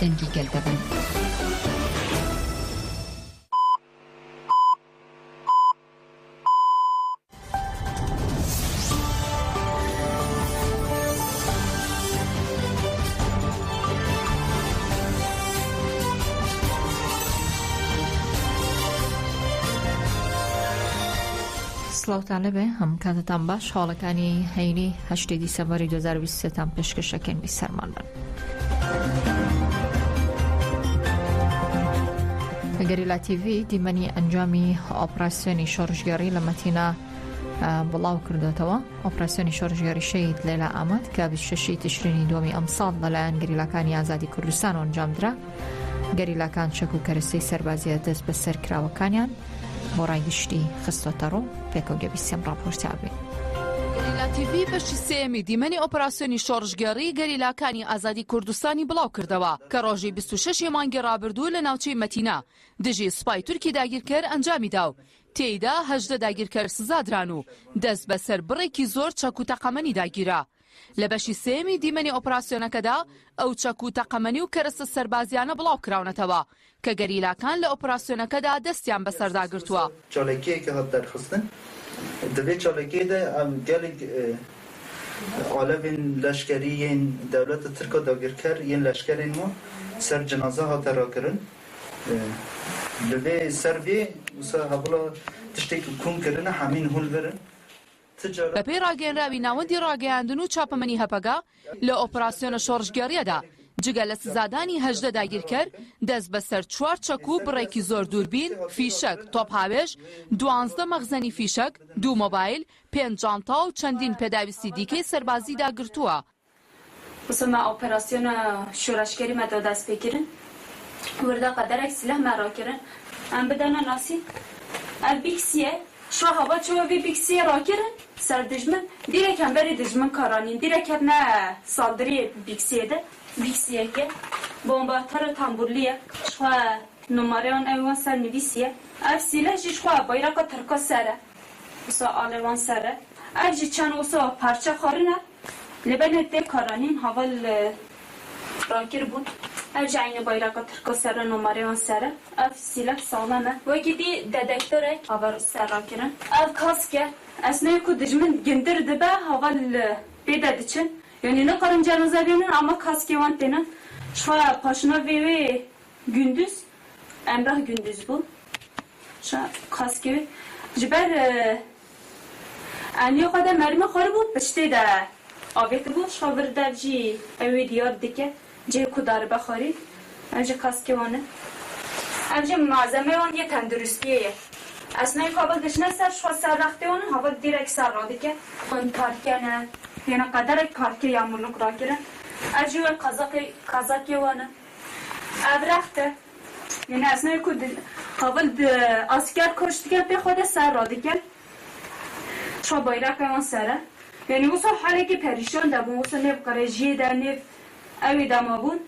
دەنگی گەل دەبن. سڵاوتان لەبێ هەم کاتتان باش حاڵەکانی هەینی 8 دیسەمبەری 2023 پێشکەشەکەن بیسەرمان بن. گەریلا تیڤی دیمەنی ئەنجامی ئۆپراسیۆنی شۆڕژگەڕی لە مەتینە بڵاو کردوێتەوە. ئۆپراسیۆنی شۆڕژگەڕی شەید لەیلا ئامەد کە 26 تشرینی دووەمی ئەمساڵ لەلایەن گەریلاکانی ئازادی کوردستان ئەنجامدرا. گەریلاکان شەک و کەرەستەی سەربازیە دەست بە سەرکراوەکانیان بۆ ڕایگشتی خستۆتە ڕوو پێکەوتە بیسێم ڕاپۆرتابێ. گەریلا تیڤی بەشی سێمی دیمەنی ئۆپراسیۆنی شۆڕژگەڕی گەریلاکانی ئازادی کوردستانی بڵاو کردەوە کە ڕۆژی 26 مانگی ڕابردوو لە ناوچەی مەتینە دژی سوپای تورکی داگیرکەر ئەنجامی دا و تێیدا 18 داگیرکەر سزادران و دەست بەسەر بڕێکی زۆر چەک و تەقەمەنی داگیرا. لە بەشی سێمی دیمەنی ئۆپراسیۆنەکەدا ئەو چەک و تەقەمەنی و کەرەستە سەربازیانە بڵاو کراونەتەوە کە گەریلاکان لە ئۆپراسیۆنەکەدا دەستیان بەسەرداگرتووە. چاڵێکیەکە هات دەرخستن دەبێت چاڵێکیدا ئەم گەلێک ئالەڤین لەشکەریین دەولەتە تورکا داگیرکەر یەن لەشکەرین و سەر جەنازە هاتە ڕاکردن لەبێ سەر بێ وسا هەوڵە تشتێکی کوونکردنە هەمین هەول برن. بەپێی ڕاگەیەنراوی ناوەندی ڕاگەیاندن و چاپەمەنی هەپەگا لە ئۆپراسیۆنە شۆڕژگەڕیەدا جگە لە سزادانی 18 داگیرکەر دەست بەسەر 4 چەک و بڕێکی زۆر دووربین، فیشەک، تۆپ هاوێژ، 12 مەخزەنی فیشەک، 2 مۆبایل، 5 جانتا و چەندین پێداویستی دیکەی سەربازی داگرتووە. وسما ئۆپراسیۆنە شۆڕژگەریمە دەست پێکردن وەردا قەدەرێک سلاح مەڕاکردن ئەم بدەنە ناسی ئەم بیکسیە شو هوا چوە بی بیکسیە ڕاکردن سەر دژمن دیرێک هەمبەری دژمن کارانین دیرێک هەبنە ساڵدرێ بیکسیەدە بیکسیەکە بۆمباتەرە تامبورلیە شخوا نمارەوان ئەوان سەر نویسیە ئەف سیلەژی شخوا بەیرەقە ترکە سەرە وسا ئالێوان سەرە ئەفجی چەند وسا پارچە خارنە لەبەنە تێ کارانین هەوڵ ڕاکرد بوون ئەفجی عینە بەیرەقە ترکە سەرە نمارەوان سەرە ئەف سیلە ساڵەمە وەگیدی دەدەکتۆرێک هەوڵ سەر ڕاکردن ئەف کاسکە ئەسنەیە کو دژمن گندر دبە هەوڵ پێدا دچن yani ne karın cenazebinin ama kaskevan denen şu paşına ve gündüz Emrah gündüz bu şu kaske jiber ani kadar mermi xarı bu işte de aveti bu şu bir devci evi diyar dike ce kudar baxari önce kaskevanı önce malzeme on ye tendürüstiye aslında kabul dışına ser şu sarraxte onun hava direkt sarradı ki on parkene yani kadar parke yağmurluk rakire acıyor kazak yavanı avraxte yani aslında kud kabul asker koştu ki bir xoda sarradı ki şu bayrak yavan sara yani bu son hale ki perişan da bu son ne garajiye da ne evi da mabun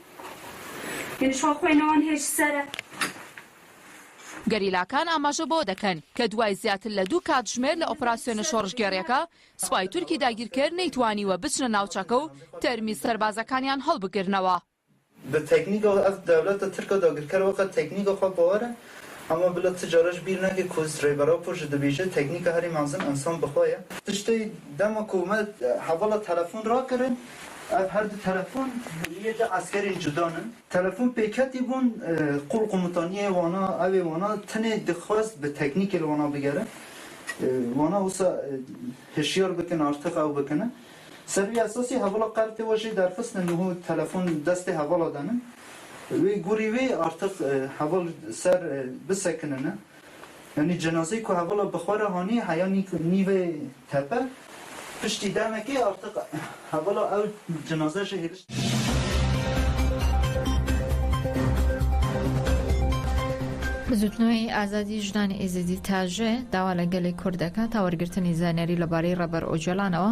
yani şu خوێنەوان هیچ سەرە. گەریلاکان ئاماژە بۆ دەکەن کە دوای زیاتر لە 2 کاتژمێر لە ئۆپراسیۆنە شۆڕژگەڕیەکە سوپای تورکی داگیرکەر نەیتوانیوە بچنە ناوچەکە و تەرمی سەربازەکانیان هەڵبگرنەوە. بە تەکنیکە ئەف دەولەتە تورکا داگیرکەر وەقە تەکنیکە خۆ باوەرە ئەمە بڵە تجارەش بیر نەکە کوز ڕێبەرە پۆش دەبێژە تەکنیکە هەری مازن ئەنسان بخۆیە تشتەی دەمە کومەت هەوڵە تەلەفۆن ڕاکردن ev her du telefon yedi askerin judanın. Telefon peketi bun kul komutaniye wana evi wana tane dixwaz be teknik el wana bigere. Wana olsa hişyar bikin artık ev bikine. Servi esası havala qarti vaji derfisne nuhu telefon deste havala danın. Ve guri ve artık haval ser bisekinine. Yani cenazeyi ku havala bixwara hani hayani nive tepe. پشتی دمکی artık حوالا او جنازه شهیدش. بزوتنەوەی ئازادی ژنانی ئێزیدی تاژێ داوا لە گەلی کوردەکە تا وەرگرتنی زانیاری لەبارەی ڕەبەر ئۆجەلانەوە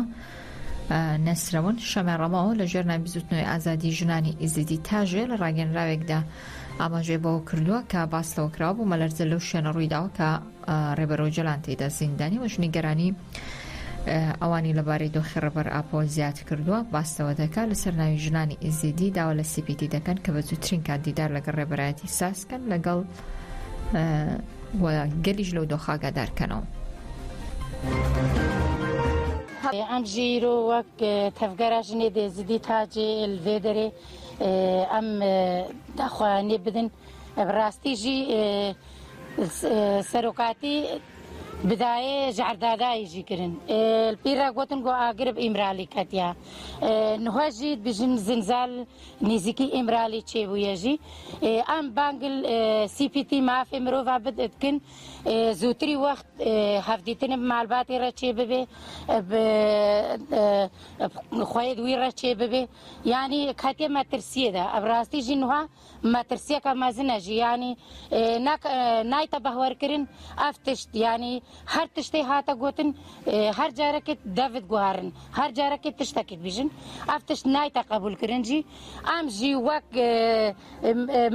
نەسرەون شەمێڕەمەوە لە ژێرنای بزوتنەوەی ئازادی ژنانی ئێزیدی تاژێ لە ڕاگەنراوێکدا ئاماژەی بەوە کردووە کە باستەوە کراوە بوو مەلەرزە لەو شوێنە ڕوویداوە کە ڕێبەر ئۆجەلان تێدا زیندانی وەژنی گەرانی ئەوانی لەبارەی دۆخی ڕەبەر ئاپۆ زیاد کردووە باستەوە دەکات لەسەر ناوی ژنانی ئێزیدی داوا لە CPT دەکەن کە بە زووترین کاندیدار لەگەڵ ڕێبەرایەتی ساسکەن لەگەڵ گەلیش لەو دۆخاگادارکەنەوە. ئەم ژیرۆ وەک تەفگەرە ژنێ دێزیدی تاجێ لێ دەرێ ئەم داخوایانێ بدن ڕاستیژی سەرۆکاتی بدایێ ژعردادایژی کردن پیرە گوتن گۆ ئاگرب ئیمرالی کەتیا نهۆژی بژن زنجال نزیکی ئیمرالی چێبوویەژی ئەم بانگل CPT مافێ مرۆڤ بدکن زووتری وەخت هەفدیتنە مالباتی ڕە چێ ببێ خۆی دوی ڕە چێ ببێ ینی کاتێ مەترسیەدا ئەبڕاستیژی نوها مەترسیەکە مەزنەژی ینی نایتە بەهوەرکردن ئەف تشت ینی هەر تشتەی هاتە گوتن هەر جارەکەت دەڤت گوهارن هەر جارەکەت تشتەکەت بیژن ئەف تشت نایتە قبولکردنجی ئەم ژی وەک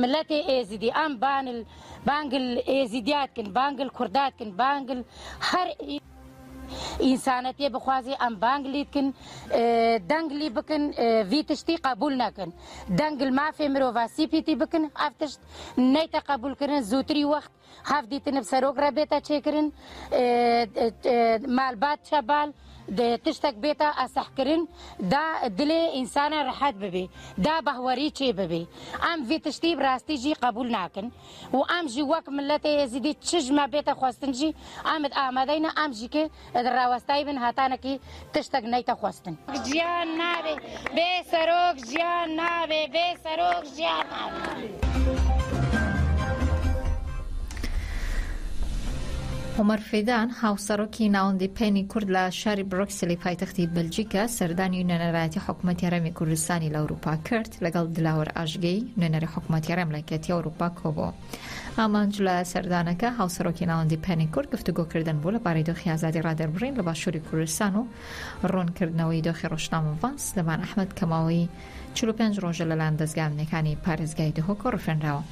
ملەتی ئێزیدی ئەم بانگل ئێزیدیاتکن بانگل کورداتکن بانگل هەر ئینسانەتێ بخوازی ئەم بانگلیتکن دەنگلی بکن ڤی تشتی قبول نەکەن دەنگل مافێ مرۆڤ CPT بکن ئەف تشت نەیتە قبولکردن زووتری وەخت هەفدیتنە سەرۆک ڕە بێتە چێکردن مالبات چەبال تشتێک بێتە ئەسەحکردن دا دلێ ئینسانە ڕەحەت ببێ دا بەهوەری چێ ببێ ئەم ڤی تشتی ڕاستیژی قبول ناکەن و ئەمژی وەک ملەتی ئێزیدی چژمە بێتە خواستنجی ئەمت ئامادەینە ئەمژیکە ڕاوەستایی بن هاتانەکی تشتێک نەیتە خواستن ژیان نابێ بێ سەرۆک ژیان نابێ بێ سەرۆک ژیان نابێ. عمر فیدان هاوسەرۆکی ناوەندی پێنی کورد لە شاری برۆکسلی پایتەختی بەلجیکا سەردانی نوێنەرایەتی حکوومەتی هەرێمی کوردستانی لە ئەوروپا کرد لەگەڵ دلاوەر ئاژگەی نوێنەری حکوومەتی هەرێم لە کێتی ئەوروپا کۆبووە. ئامانج لە سەردانەکە هاوسەرۆکی ناوەندی پێنی کورد گفتوگۆکردن بوو لەبارەی دۆخی ئازادی ڕادەربڕین لە باشووری کوردستان و ڕوونکردنەوەی دۆخی ڕۆژنامەڤان سلێمان ئەحمەد کەماوەی 45 ڕۆژە لەلایەن دەستگامنەکانی پارێزگای دهۆکۆ ڕفێنراوە.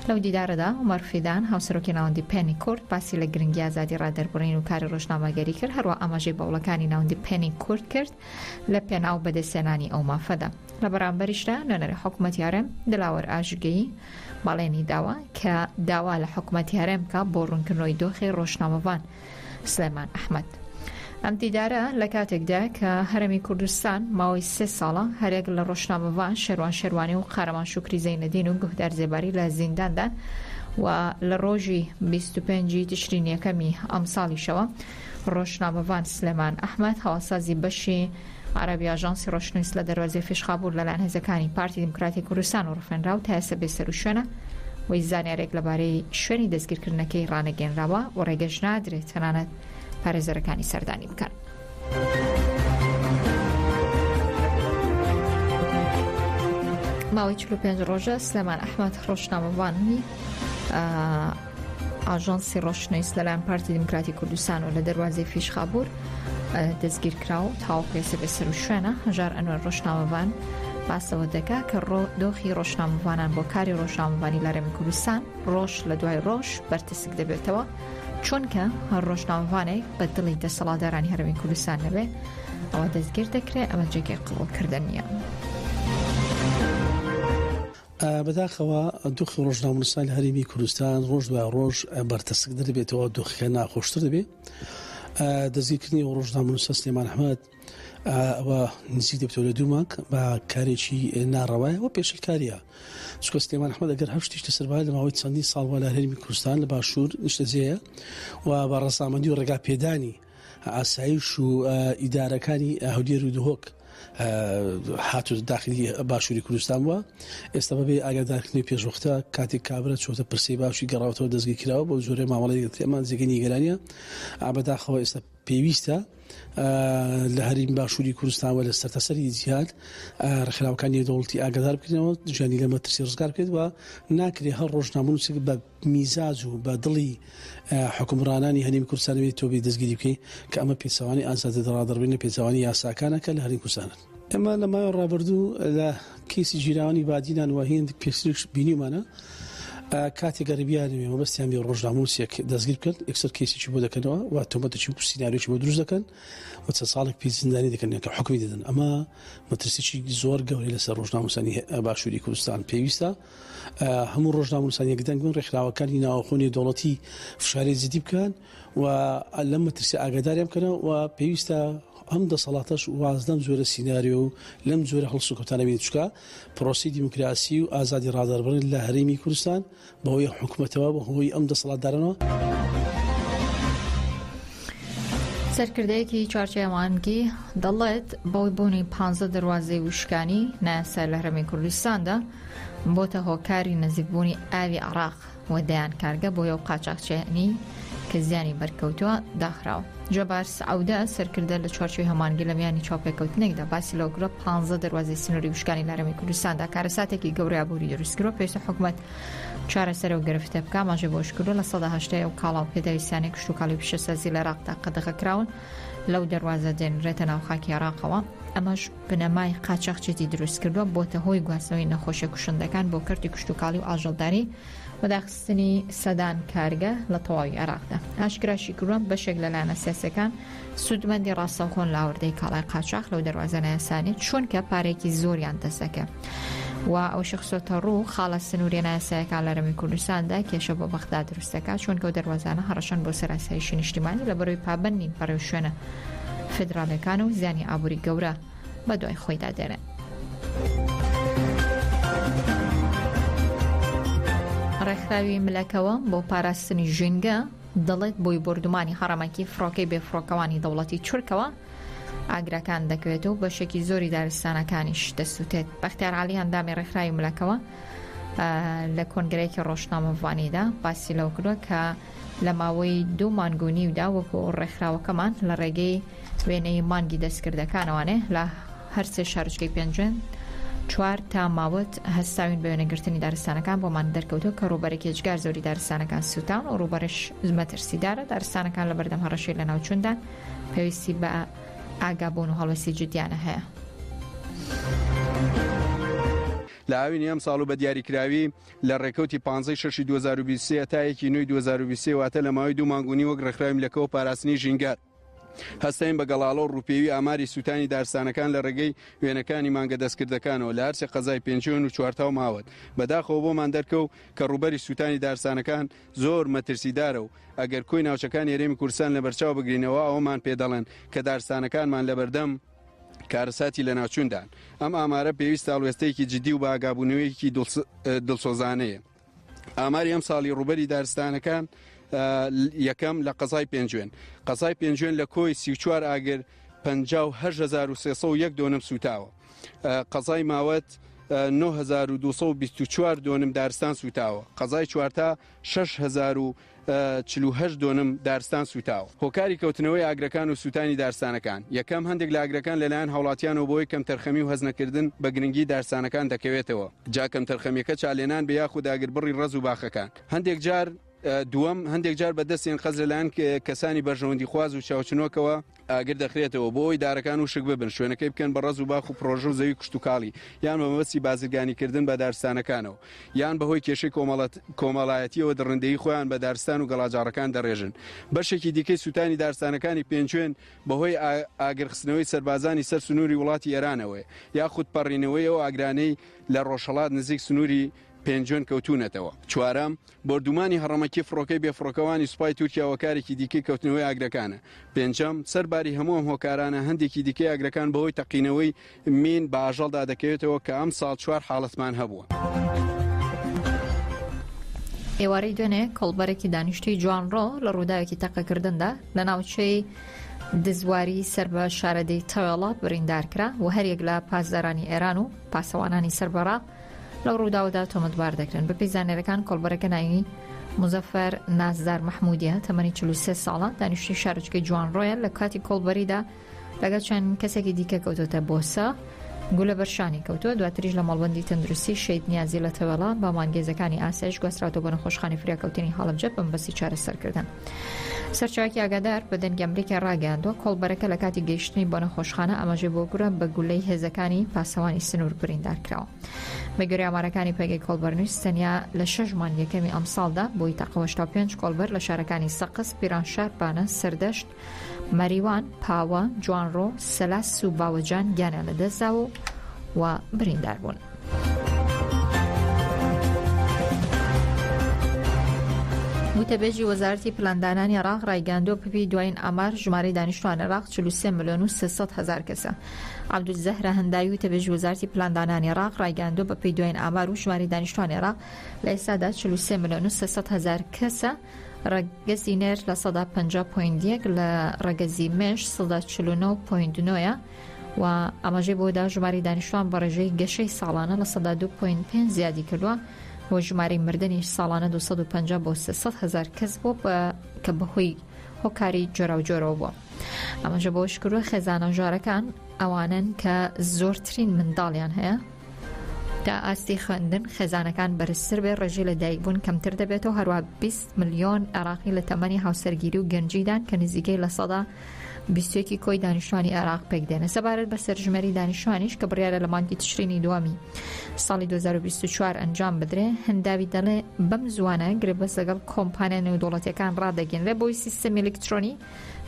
لەو دیدارەدا عومەر فیدان هاوسەرۆکی ناوەندی پێنی کورد باسی لە گرنگی ئازادی ڕادەربڕین و کاری ڕۆژنامەگەری کرد هەروە ئاماژەی بەوڵەکانی ناوەندی پێنی کورد کرد لە پێناو بەدەستهێنانی ئەو مافەدا. لە بەرامبەریشدا نوێنەری حکوومەتی هەرێم دلاوەر ئاژگەیی باڵێنی داوە کە داوا لە حکوومەتی هەرێم بکە بۆ ڕوونکردنەوەی دۆخی ڕۆژنامەڤان سلێمان ئەحمەد. ئەم دیدارە لە کاتێکدا کە هەرێمی کوردستان ماوەی 3 ساڵە هەرێک لە ڕۆژنامەڤان شێروان شێروانی و قارەمان شوکری زەینەدین و گوهدار زێباری لە زینداندان و لە ڕۆژی 25 تشرینی یەکەمی ئەم ساڵیشەوە ڕۆژنامەڤان سلێمان ئەحمەد هەواسازی بەشی عربی ئاژانسی ڕۆشنویست لە دەروازەی فێشخابوور لەلایەن هێزەکانی پارتی دیموکراتی کوردستان و ڕفێنرا و تا ئێستا بێسەر و شوێنە وەی زانیارێک لەبارەی شوێنی دەستگیرکردنەکەی ڕانەگەێنراوە و ڕێگەش نادرێت تەنانەت پارێزەرەکانی سەردانی بکەن. ماوەی 45 ڕۆژە سلێمان ئەحمەد ڕۆژنامەڤانی ئاژانسی ڕۆشنویست لەلایەن پارتی دیموکراتی کوردستان و لە دەروازەی فێشخابوور دەستگیر کراوە تاوەکو ئێستا بێسەر و شوێنە. هەژار ئەنوەر ڕۆژنامەڤان باسەوە دەکا کە دۆخی ڕۆژنامەڤانان بۆ کاری ڕۆژنامەڤانی لە هەرێمی کوردستان ڕۆژ لە دوای ڕۆژ بەرتەسک دەبێتەوە چونکە هەر ڕۆژنامەڤانێک بە دڵی دەسەڵاتدارانی هەرێمی کوردستان نەبێ ئەوە دەستگیر دەکرێت ئەمە جێگەی قبوڵکردن نییە. بەداخەوە دۆخی ڕۆژنامەنووسان لە هەرێمی کوردستان ڕۆژ دوای ڕۆژ بەرتەسک دەبێتەوە دۆخەکە ناخۆشتر دەبێت. دەستگیرکردنی ڕۆژنامەنووسە سلێمان ئەحمەد ئەوە نزیک دەبێتەوە لە 2 مانگ بە کارێکی ناڕەوایەوە پێشکاریە چکە سلێمان ئەحمەد ئەگەر هەر شتێکی سەربای لە ماوەی چەندی ساڵوە لە هەرێمی کوردستان لە باشوور نیشتەجێیە و بە ڕەسامەندی و ڕێگاپێدانی ئاسایش و ئیدارەکانی هەولێر و دهۆک هاتو داخلی باشووری کوردستان بووە. ئێستا بەبێ ئاگادارکردنی پێشوەختە کاتێک کابرا چۆتە پرسی باشی گەڕاوەوە دەستگیر کراوە بۆ زۆرێ مامەڵی ئەمان جێگەی نیگەرانیە. بەداخەوە ئێستا پێویستە لە هەرێمی باشووری کوردستانەوە لە سەرتاسەری جیهان ڕێکخراوەکانی دەوڵەتی ئاگادار بکرێنەوە ژیانی لە مەترسی ڕزگار بکرێت و ناکرێت هەر ڕۆژنامەنووسێک بە میزاج و بە دڵی حکومڕانانی هەرێمی کوردستان بێت تۆ بێ دەستگیری بکەیت کە ئەمە پێچەوانی ئازادی ڕادەربڕین لە پێچەوانی یاساکانەکە لە هەرێمی کوردستان. ئەمە لە ماوەی ڕابردوو لە کێسی ژیراوانی بادینان و هێندێک پێشترش بینیمانە کاتی گەریبیانی مەبەستیان بێ ڕۆژنامەنووسێک دەستگیر بکەن یەکسەر کەیسێکی بۆ دەکەنەوە و تۆمەتێکی و سیناریۆکی بۆ دروست دەکەن و چەند ساڵێک پێی زیندانی دەکەن کە حکمی دەدەن. ئەمە مەترسیی زۆر گەورەی لەسەر ڕۆژنامەنووسانی باشووری کوردستان پێویستە هەموو ڕۆژنامەنووسانی یەکدەنگ بن ڕێکخراوەکانی ناوخۆنی دەوڵەتی فشاری زیدی بکەن و لەم مەترسی ئاگاداریان بکەنەوە و پێویستە ئەم دەسەڵاتەش واز لەم زۆرە سیناریۆ و لەم زۆرە هەڵسو کەوتانە بێت چکە پرۆسی دیموکراسی و ئازادی ڕاداربڕین لە هەرێمی کوردستان بەهۆی حکوومەتەوە بەهۆی ئەم دەسەڵاتدارانەوە. سەرکردەیەکی چارچێوانگی دەڵێت بەوەی بوونی 15 دەواازەی وشکانی نایاسا لە هەرێمی کوردستاندا بۆتە هۆکاری نزیکبوونی ئاوی عراق و دەیان کارگە بۆ یەو قاچاقچێنی کە زیانی بەرکەوتووە داخراوە. جەبار سعودە سەرکردە لە چوارچێوی هەمانگی لە میانی چاوپێکەوتنێکدا باسی لەوگرە 15 دەواازەی سنووری وشکانی لە هەرێمی کوردستاندا کارەساتێکی گەورەی ئابووری دروستکردوە پێویستە حکوومەت چارەسەر و گرفتە بکە ماژێ بۆشکردو لە 180 و کاڵاو پێداویستانی کشت و کاڵی پیشەسازی لە عێراقدا قەدەغەکراون لەو دەواازە دێنرێتە ناو خاکی عێراقەوە. ئەمەش بنەمای قاچاقچێتی دروست کردووە بۆتە هۆی گواستنەوەی نەخۆشیە کوشندەکان بۆ کردی کشت و کاڵی و ئاژەڵداری بەداخستنی سەدان کارگە لە تەواوی عێراقدا. ئاشکراشی کردووە بەشێک لەلایەنە سیاسەکان سوودمەندی ڕاستەوخۆن لاوردەی کاڵای قاچاق لەو دەواازە نایاسانی چونکە پارێکی زۆریان دەستەکە و ئەو شخصۆتە ڕوو خاڵە سنووری نایاسایەکان لە هەرێمی کوردستاندا کێشە بۆ بەغدا دروستەکە چونکە ئەو دەواازانە هەڕەشەن بۆ سەراسەریشی نیشتیمانی لە بەرەوەی پابەندین بەڕێوە شوێنە فدراڵەکان و زیانی ئابووری گەورە بە دوای خۆیدا دێنێت. ڕێکخراوی ملەکەوە بۆ پاراستنی ژینگە دەڵێت بۆی بردومانی هەڕەمەکی فڕۆکەی بێفڕۆکەوانی دەوڵەتی چورکەوە ئاگرەکان دەکەوێتەوە بەشێکی زۆری دارستانەکانیش دەسووتێت. بەختیار عالی هەندامی ڕێکخراوی ملەکەوە لە کۆنگرەیەکی ڕۆژنامەوانیدا باسی لەو کردووە کە لە ماوەی 2 مانگونیودا وەکو ڕێکخراوەکەمان لە ڕێگەی وێنەی مانگی دەستکردەکانەوانێ لە هەرسێ شارچکەی پێنجێن 4 تا ماوەت هەستاوین بە وێنەگرتنی دارستانەکان بۆمان دەرکەوتەوە کە ڕووبەرێکی هێجگار زۆری دارستانەکان سووتان و ڕووبەرش مەترسیدارە. دارستانەکان لە بەردەم هەڕەشەی لە ناوچووندا پێویستی بە ئاگابوون و هەڵوەسی جدیانە هەیە. لە ئاوینی ئەم ساڵ و بە دیاریکراوی لە ڕێکەوتی 15/6/2023 تا 1/9/2023 واتە لە ماوەی 2 مانگونی وەک ڕێکخراوی ملەکەوە پاراستنی ژینگەر هەستین بە گەڵاڵە و ڕووپێوی ئاماری سووتانی دارستانەکان لە ڕێگەی وێنەکانی مانگە دەستکردەکانەوە لە هەرسێ قەزای 54 ماوەت بەداخەوە بۆمان دەرکەو کە ڕووبەری سووتانی دارستانەکان زۆر مەترسیدارە و ئەگەر کۆی ناوچەکانی هەرێمی کوردستان لە بەرچاو بگرینەوە ئەومان پێدەڵێن کە دارستانەکانمان لە بەردەم کارەساتی لە ناوچوندان. ئەم ئامارە پێویستە هەڵوێستەیەکی جدی و بە ئاگابوونەوەیەکی دڵسۆزانەیە. ئاماری ئەم ساڵی ڕووبەری دارستانەکان یەکەم لە قەزای پێنجوێن. قەزای پێنجوێن لە کۆی 34 ئاگر 58,301 دۆنم سوتاوە. قەزای ماوەت 9,224 دۆنم دارستان سوتاوە. قەزای چوارتا 6,048 دۆنم دارستان سوتاوە. هۆکاری کەوتنەوەی ئاگرەکان و سووتانی دارستانەکان یەکەم هەندێک لە ئاگرەکان لەلایەن هاوڵاتیانەوە بۆی کەم تەرخەمی و هەزنەکردن بە گرنگی دارستانەکان دەکەوێتەوە. جا کەم تەرخەمیەکە چالێنان بە یاخود ئاگربڕی ڕەز و باخەکان. هەندێک جار بەدەستێن خەز لەلایەن کەسانی بەرژەوەندی خواز و چاوچنۆکەوە ئاگر دەخرێتەوە بۆ ئەوی دارەکان و شک ببن شوێنەکەی بکەن بە ڕەز و باخ و پرۆژە و زەوی کشت و کاڵی یان بەمەبەستی بازرگانیکردن بە دارستانەکانەوە یان بەهۆی کێشەی کۆمەڵایەتیەوە دڕندەی خۆیان بە دارستان و گەڵاجارەکان دەڕێژن. بەشێکی دیکەی سووتانی دارستانەکانی پێنجوێن بەهۆی ئاگرخستنەوەی سەربازانی سەر سنووری وڵاتی ئێرانەوەی یاخود پەڕینەوەیەوە ئاگرانەی لە ڕۆژهەڵات نزیک سنووری پێنجوێن کەوتونەتەوە. چوارەم بردومانی هەڕەمەکی فڕۆکەی بێفڕۆکەوانی سوپای تورکیا وەکارێکی دیکەی کەوتنەوەی ئاگرەکانە. پێنجەم سەرباری هەموو ئەم هۆکارانە هەندێکی دیکەی ئاگرەکان بەهۆی تەقینەوەی مین بە ئاژەڵدا دەکەوێتەوە کە ئەم ساڵ 4 حاڵەتمان هەبووە. ئێوارەی دوێنێ کۆڵبەرێکی دانیشتوی جوانڕۆ لە ڕووداوێکی تەقەکردندا لە ناوچەی دزواری سەر بە شارەدەی تەوێڵە بریندارکرا و هەرێک لە پاسدارانی ئێران و پاسەوانانی سەربەڕا لەو ڕووداوەدا تۆمەتبار دەکرێن. بە پێی زانێرەکان کۆڵبەرەکە ناوی مزەفەر نازدار مەحمودیە تەمەنی 43 ساڵە دانیشتوی شارچکەی جوانڕۆیە لە کاتی کۆڵبەریدا لەگەڵ چەند کەسێکی دیکە کەوتۆتە بۆسە گولە بەرشانی کەوتووە. دواتریش لە مەڵبەندی تەندروستی شەید نیازی لە تەوێڵە بە مانگێزەکانی ئاسایش گواستراوەتەوە بە نەخۆشخانەی فریاکەوتنی هەڵەبجە بەمبەستی چارەسەرکردن. سەرچاوێکی ئاگادار بە دەنگی ئەمریکا ڕاگەیاندووە کۆڵبەرەکە لە کاتی گەیشتنی بۆ نەخۆشخانە ئاماژەی بۆ گورە بە گولەی هێزەکانی پاسەوانی سنوور بریندار کراوە. بەگوێرەی ئامارەکانی پێگەی کۆڵبەرنووس تەنیا لە 6 مان یەکەمی ئەمساڵدا بۆی تاقە 85 کۆڵبەر لە شارەکانی سەقس، پیرانشار، پانە، سەردەشت، مەریوان، پاوە، جوانڕۆ، سەلاس و باوەجان گیانیان لەدەستداوە و بریندار بوون. وتەبێژی وەزارەتی پلاندانانی عێراق ڕایگەاندووە پپی دوایین ئامار ژمارەی دانیشتوانی عێراق 43 ملیۆن و 300 هەزار کەسە. عەبدولزەهرە هەنداوی وتەبێژی وەزارەتی پلاندانانی عێراق ڕایگەاندووە بە پێی دوایین ئامار و ژمارەی دانیشتوانی عێراق لە ئێستادا 43 ملیۆن و 300 هەزار کەسە، ڕەگەزی نێر لە 50.1 لە ڕەگەزی مێش 49.9 و ئاماژەی بۆدا ژمارەی دانیشتوان بە ڕێژەی گەشەی ساڵانە لە 2.5 زیادی کردووە و ژمارەی مردنی ساڵانە 250 بۆ 300 هەزار کەس بۆ کە بەهۆی هۆکاری جۆرا و جۆرەوە بووە. ئەمەژە بۆش کردووە خێزانەژارەکان ئەوانن کە زۆرترین منداڵیان هەیە تا ئاستی خوێندن خێزانەکان بەرزتر بێ، ڕێژەی لە دایکبوون کەمتر دەبێتەوە، هەروە 20 ملیۆن عێراقی لە تەمەنی هاوسەرگیری و گەنجیدان کە نزیکەی لە 21 کۆی دانیشتوانی عێراق پێکدێنە. سەبارەت بە سەرژمێری دانیشتوانیش کە بڕیارە لە مانگی تشرینی دووەمی ساڵی 2024 ئەنجام بدرێ، هەنداوی دەڵێ بەم زوانە گرێبەست لەگەڵ کۆمپانیا نێودوڵەتیەکان ڕادەگەنرێ بۆی سیستەمی ئەلکترۆنی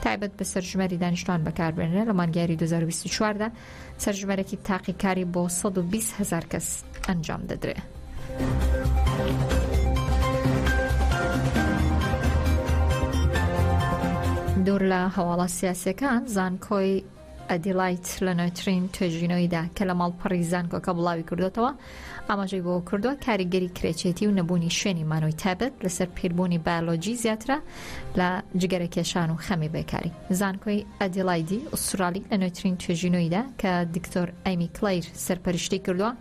تایبەت بە سەرژمێری دانیشتوان بەکاربێنرێ. لە مانگیاری 2024دا سەرژمێرێکی تاقیکاری بۆ 120 هەزار کەس ئەنجام دەدرێ. دوور لە هەواڵە سیاسەکان، زانکۆی ئەدیلایت لە نوێترین توێژینەوەیدا کە لە ماڵپەڕی زانکۆکە بڵاوی کردوێتەوە ئاماژەی بۆ کردووە کاریگەری کرێچێتی و نەبوونی شوێنی مانەوەی تایبەت لەسەر پیربوونی بایۆلۆجی زیاترە لە جگەرە کێشان و خەمی بێکاری. زانکۆی ئەدیلایدی ئوسترالی لە نوێترین توێژینەوەیدا کە دکتۆر ئەیمی کلەیر سەرپەرشتی کردووە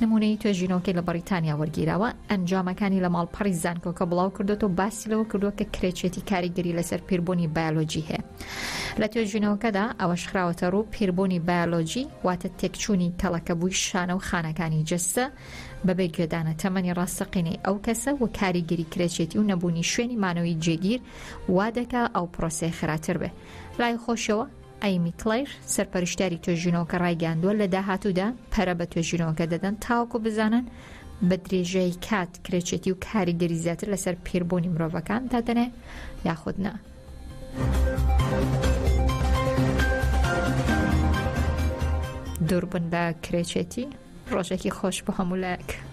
نمونەی توێژینەوەکەی لە بەریتانیا وەرگیراوە، ئەنجامەکانی لە ماڵپەڕی زانکۆکە بڵاو کردوێت و باسی لەوە کردووە کە کرێچێتی کاریگەری لەسەر پیربوونی بایۆلۆجی هەیە. لە توێژینەوەکەدا ئەوەش خراوەتە ڕوو پیربوونی بایۆلۆجی واتە تێکچوونی کەڵەکەبووی شانە و خانەکانی جەستە بەبێ گوێدانە تەمەنی ڕاستەقینەی ئەو کەسە و کاریگەری کرێچێتی و نەبوونی شوێنی مانەوەی جێگیر وا دەکا ئەو پرۆسەی خراتر بێ. لای خۆشەوە ئەیمی کلەیر سەرپەرشتیاری توێژینەوەکە ڕایگەاندووە لە داهاتوودا پەرە بە توێژینەوەکە دەدەن تاوەکو بزانن بە درێژەی کات کرێچێتی و کاریگەری زیاتر لەسەر پیربوونی مرۆڤەکان دادەنێ یاخود نا. دووربوون بە کرێچێتی ڕۆژێکی خۆش بۆ هەموو لایەک.